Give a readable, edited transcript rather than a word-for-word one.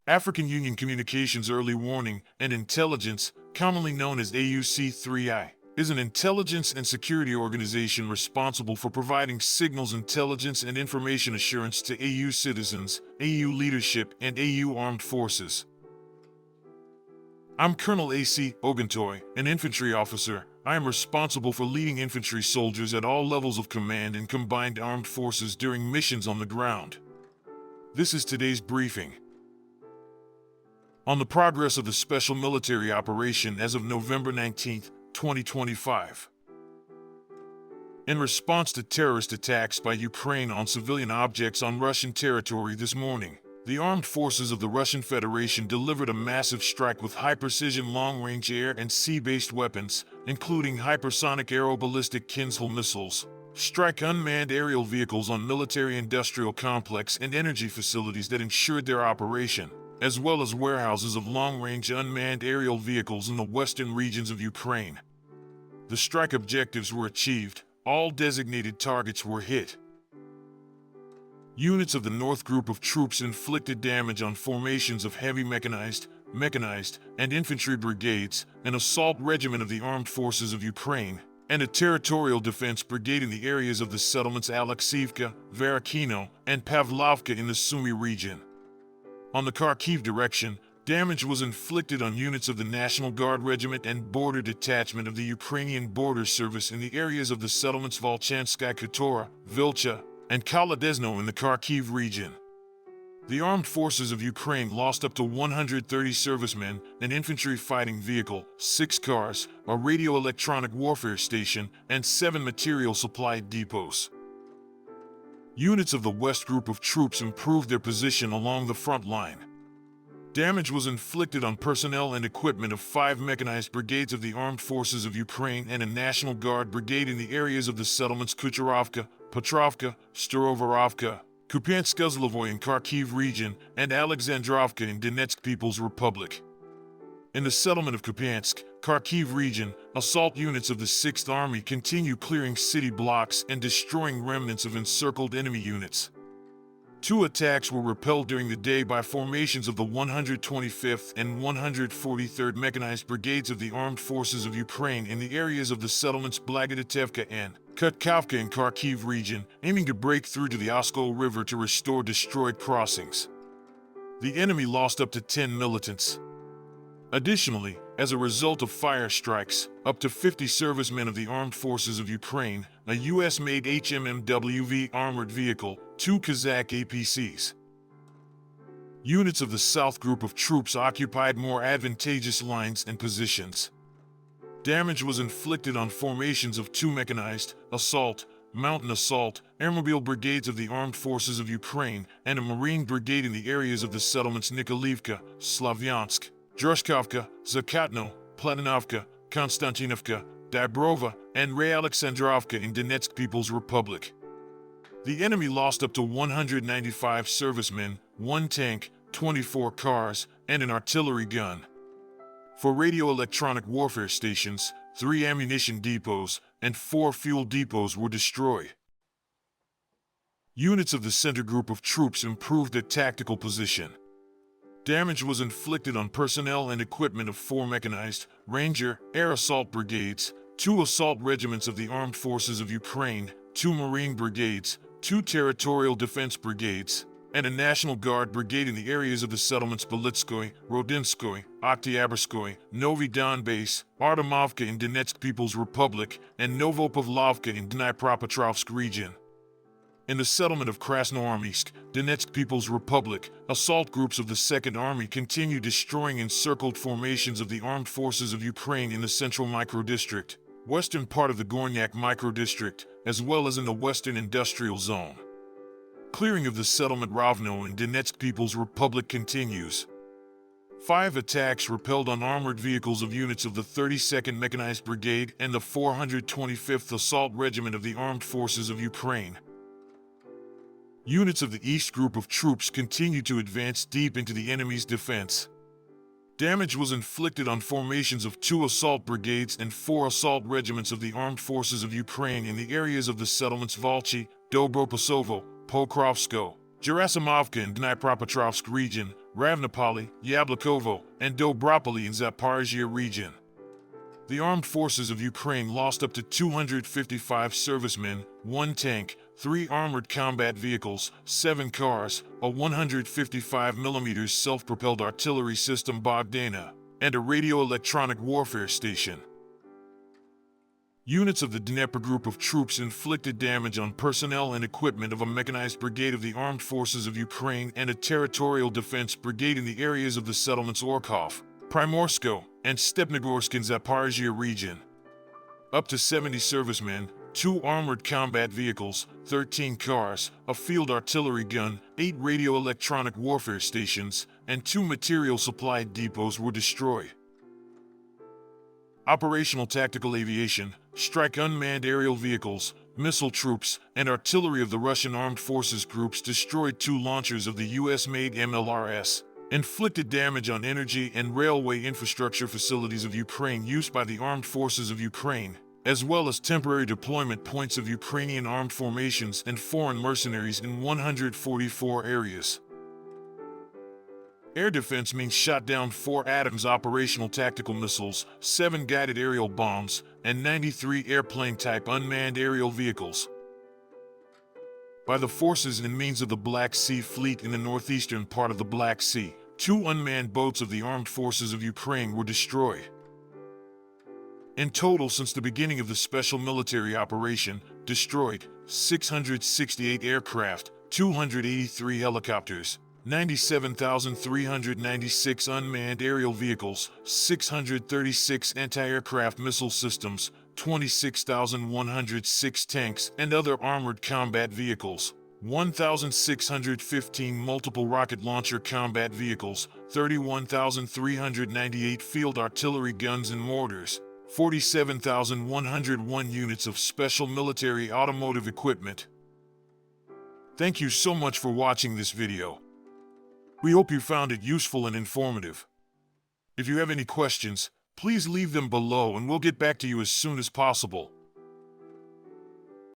African Union Communications Early Warning and Intelligence, commonly known as AUC3I, is an intelligence and security organization responsible for providing signals intelligence and information assurance to AU citizens, AU leadership, and AU armed forces. I'm Colonel A.C. Oguntoye, an infantry officer. I am responsible for leading infantry soldiers at all levels of command in combined armed forces during missions on the ground. This is today's briefing. On the progress of the special military operation as of November 19, 2025. In response to terrorist attacks by Ukraine on civilian objects on Russian territory this morning, the armed forces of the Russian Federation delivered a massive strike with high-precision long-range air and sea-based weapons, including hypersonic aeroballistic Kinzhal missiles, strike unmanned aerial vehicles on military-industrial complex and energy facilities that ensured their operation, as well as warehouses of long-range unmanned aerial vehicles in the western regions of Ukraine. The strike objectives were achieved, all designated targets were hit. Units of the North Group of troops inflicted damage on formations of heavy mechanized, and infantry brigades, an assault regiment of the armed forces of Ukraine, and a territorial defense brigade in the areas of the settlements Alexivka, Varakino, and Pavlovka in the Sumy region. On the Kharkiv direction, damage was inflicted on units of the National Guard Regiment and Border Detachment of the Ukrainian Border Service in the areas of the settlements Volchanskaya Khatora, Vilcha, and Kolodezno in the Kharkiv region. The armed forces of Ukraine lost up to 130 servicemen, an infantry fighting vehicle, 6 cars, a radio-electronic warfare station, and 7 material supply depots. Units of the West Group of troops improved their position along the front line. Damage was inflicted on personnel and equipment of 5 mechanized brigades of the armed forces of Ukraine and a National Guard brigade in the areas of the settlements Kucherovka, Petrovka, Starovorovka, Kupiansk-Uzlovoye in Kharkiv region, and Alexandrovka in Donetsk People's Republic. In the settlement of Kupiansk, Kharkiv region, assault units of the 6th Army continue clearing city blocks and destroying remnants of encircled enemy units. 2 attacks were repelled during the day by formations of the 125th and 143rd Mechanized Brigades of the Armed Forces of Ukraine in the areas of the settlements Blagodetevka and Kutkovka in Kharkiv region, aiming to break through to the Oskol River to restore destroyed crossings. The enemy lost up to 10 militants. Additionally, as a result of fire strikes, up to 50 servicemen of the Armed Forces of Ukraine, a U.S.-made HMMWV armored vehicle, 2 Kazakh APCs. Units of the South Group of troops occupied more advantageous lines and positions. Damage was inflicted on formations of 2 mechanized, assault, mountain assault, airmobile brigades of the Armed Forces of Ukraine, and a Marine brigade in the areas of the settlements Nikolivka, Slavyansk, Drushkovka, Zakatno, Platinovka, Konstantinovka, Dabrova, and Realexandrovka in Donetsk People's Republic. The enemy lost up to 195 servicemen, 1 tank, 24 cars, and an artillery gun. 4 radio-electronic warfare stations, 3 ammunition depots, and 4 fuel depots were destroyed. Units of the Center Group of troops improved their tactical position. Damage was inflicted on personnel and equipment of 4 mechanized, Ranger, air assault brigades, 2 assault regiments of the Armed Forces of Ukraine, 2 Marine brigades, 2 territorial defense brigades, and a National Guard brigade in the areas of the settlements Belitskoye, Rodinskoye, Oktyabrskoye, Novy Donbass, Artemovka in Donetsk People's Republic, and Novopavlovka in Dnipropetrovsk region. In the settlement of Krasnoarmysk, Donetsk People's Republic, assault groups of the 2nd Army continue destroying encircled formations of the Armed Forces of Ukraine in the Central Microdistrict, western part of the Gornyak Microdistrict, as well as in the Western Industrial Zone. Clearing of the settlement Rovno in Donetsk People's Republic continues. 5 attacks repelled on armored vehicles of units of the 32nd Mechanized Brigade and the 425th Assault Regiment of the Armed Forces of Ukraine. Units of the East Group of troops continue to advance deep into the enemy's defense. Damage was inflicted on formations of 2 assault brigades and 4 assault regiments of the Armed Forces of Ukraine in the areas of the settlements Volchi, Dobropasovo, Pokrovsko, Gerasimovka in Dnipropetrovsk region, Ravnopoli, Yablikovo, and Dobropoli in Zaporizhia region. The armed forces of Ukraine lost up to 255 servicemen, 1 tank, 3 armored combat vehicles, 7 cars, a 155mm self-propelled artillery system Bogdana, and a radio-electronic warfare station. Units of the Dnieper Group of troops inflicted damage on personnel and equipment of a mechanized brigade of the Armed Forces of Ukraine and a territorial defense brigade in the areas of the settlements Orkhov, Primorsko, and Stepnogorsk in Zaporizhia region. Up to 70 servicemen, 2 armored combat vehicles, 13 cars, a field artillery gun, 8 radio-electronic warfare stations, and 2 material supply depots were destroyed. Operational tactical aviation, strike unmanned aerial vehicles, missile troops, and artillery of the Russian Armed Forces groups destroyed 2 launchers of the US-made MLRS, inflicted damage on energy and railway infrastructure facilities of Ukraine used by the Armed Forces of Ukraine, as well as temporary deployment points of Ukrainian armed formations and foreign mercenaries in 144 areas. Air defense means shot down 4 Atoms operational tactical missiles, 7 guided aerial bombs, and 93 airplane-type unmanned aerial vehicles. By the forces and means of the Black Sea Fleet in the northeastern part of the Black Sea, 2 unmanned boats of the Armed Forces of Ukraine were destroyed. In total, since the beginning of the special military operation, destroyed 668 aircraft, 283 helicopters, 97,396 unmanned aerial vehicles, 636 anti-aircraft missile systems, 26,106 tanks and other armored combat vehicles, 1,615 multiple rocket launcher combat vehicles, 31,398 field artillery guns and mortars, 47,101 units of special military automotive equipment. Thank you so much for watching this video. We hope you found it useful and informative. If you have any questions, please leave them below and we'll get back to you as soon as possible.